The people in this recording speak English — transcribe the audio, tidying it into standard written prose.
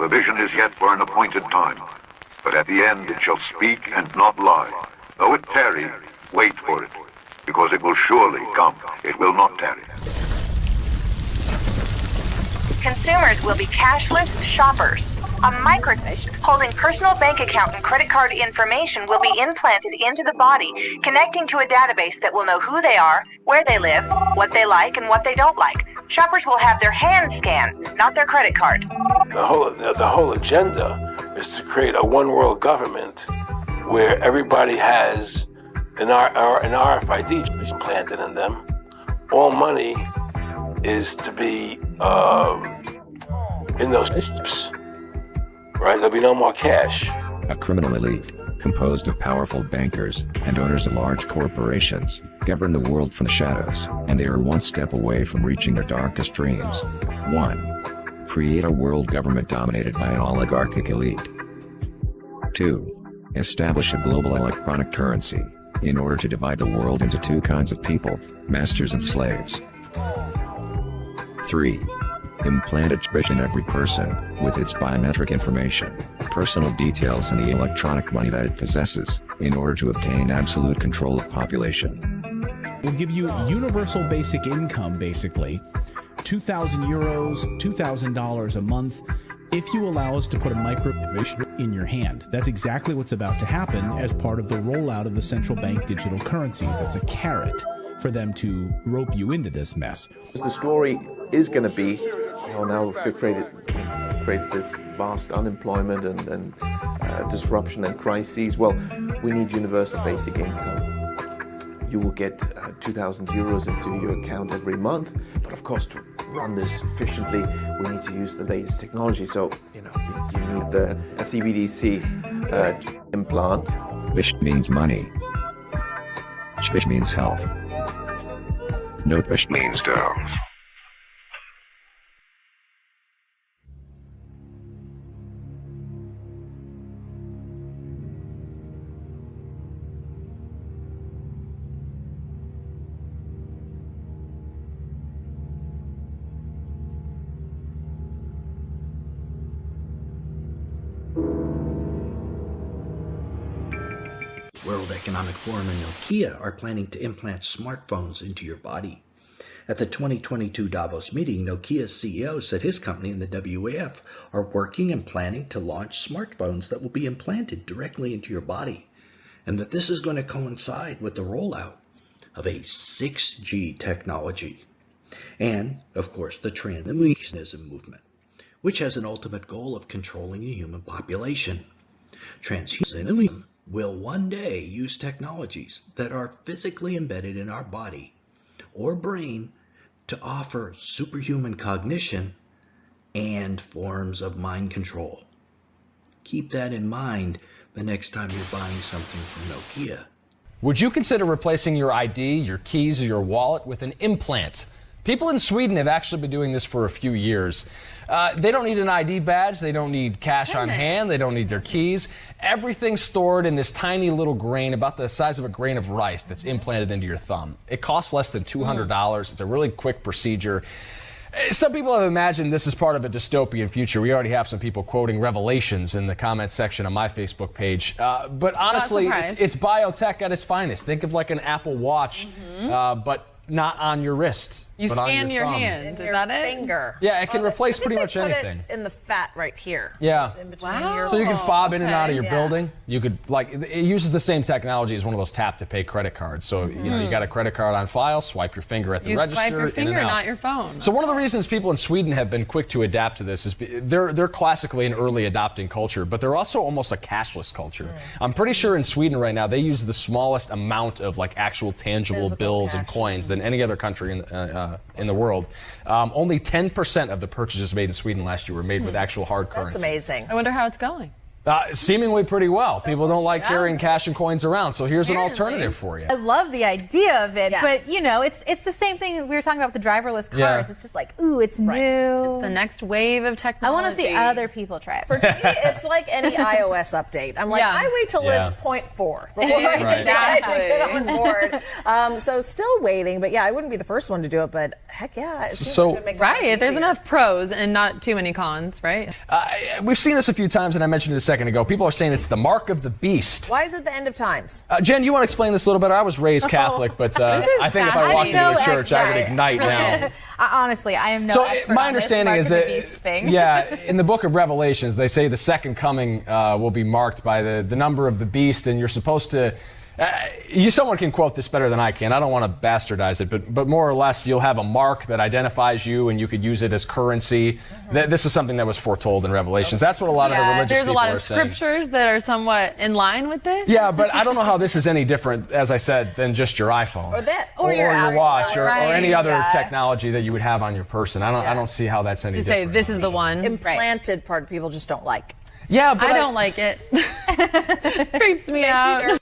the vision is yet for an appointed time. But at the end it shall speak and not lie. Though it tarry, wait for it, because it will surely come. It will not tarry. Consumers will be cashless shoppers. A microchip holding personal bank account and credit card information will be implanted into the body, connecting to a database that will know who they are, where they live, what they like, and what they don't like. Shoppers will have their hands scanned, not their credit card. The whole agenda is to create a one world government where everybody has an RFID implanted in them. All money is to be in those chips. Right? There'll be no more cash. A criminal elite, composed of powerful bankers and owners of large corporations, govern the world from the shadows, and they are one step away from reaching their darkest dreams. 1. Create a world government dominated by an oligarchic elite. 2. Establish a global electronic currency, in order to divide the world into two kinds of people, masters and slaves. 3. Implant a chip in every person, with its biometric information, personal details and the electronic money that it possesses, in order to obtain absolute control of population. We'll give you universal basic income, basically, 2,000 euros, $2,000 a month, if you allow us to put a microchip in your hand. That's exactly what's about to happen as part of the rollout of the central bank digital currencies. That's a carrot for them to rope you into this mess. The story is going to be, now we've created this vast unemployment and disruption and crises. Well, we need universal basic income. You will get 2,000 euros into your account every month, but of course, to run this efficiently, we need to use the latest technology. So, you need the CBDC implant. Bish means money. Bish means hell. No bish Means down. World Economic Forum and Nokia are planning to implant smartphones into your body. At the 2022 Davos meeting, Nokia's CEO said his company and the WEF are working and planning to launch smartphones that will be implanted directly into your body, and that this is going to coincide with the rollout of a 6G technology. And, of course, the transhumanism movement, which has an ultimate goal of controlling the human population. Transhumanism will one day use technologies that are physically embedded in our body or brain to offer superhuman cognition and forms of mind control. Keep that in mind the next time you're buying something from Nokia. Would you consider replacing your ID, your keys, or your wallet with an implant? People in Sweden have actually been doing this for a few years. They don't need an ID badge. They don't need cash on hand. They don't need their keys. Everything's stored in this tiny little grain, about the size of a grain of rice, that's implanted into your thumb. It costs less than $200. It's a really quick procedure. Some people have imagined this is part of a dystopian future. We already have some people quoting Revelations in the comments section on my Facebook page. But honestly, it's biotech at its finest. Think of like an Apple Watch, but not on your wrist. You but scan on your thumb. hand. Is that it? Finger. Yeah, it can replace pretty much put anything. It in the fat right here. Yeah. In between your So you can fob in and out of your Yeah. building. You could, like, it uses the same technology as one of those tap to pay credit cards. So, you know, you got a credit card on file, swipe your finger at the You register. swipe your in finger, and out. not your phone. So one of the reasons people in Sweden have been quick to adapt to this is they're classically an early adopting culture, but they're also almost a cashless culture. I'm pretty sure in Sweden right now they use the smallest amount of like actual tangible Physical bills cash. and coins than any other country in the world. Only 10% of the purchases made in Sweden last year were made with actual hard currency. That's amazing. I wonder how it's going. Seemingly pretty well. People don't like carrying cash and coins around, so here's an alternative for you. I love the idea of it, but you know, it's the same thing we were talking about with the driverless cars. Yeah. It's just like, ooh, it's new. It's the next wave of technology. I want to see other people try it. For me, it's like any iOS update. I'm like, I wait till it's 0.4 before I decide to get on board. So still waiting, but I wouldn't be the first one to do it, but heck yeah. It seems like it would make life there's easier. enough pros and not too many cons, right? We've seen this a few times, and I mentioned it a second ago. People are saying it's the mark of the beast. Why is it the end of times? Jen, you want to explain this a little bit? I was raised Catholic, but I think if I walked into a church, I would ignite now. Honestly, I am no So expert my on this understanding mark is of the that, beast thing. in the book of Revelations, they say the second coming will be marked by the number of the beast, and you're supposed to. Someone can quote this better than I can. I don't want to bastardize it, but more or less, you'll have a mark that identifies you, and you could use it as currency. This is something that was foretold in Revelations. That's what a lot of the religious there's people a lot are of saying. scriptures that are somewhat in line with this. Yeah, but I don't know how this is any different, as I said, than just your iPhone or your watch or any other yeah. technology that you would have on your person. I don't see how that's any To different. say this is the one. Implanted part people just don't like. Yeah, but I don't like it. Creeps me out.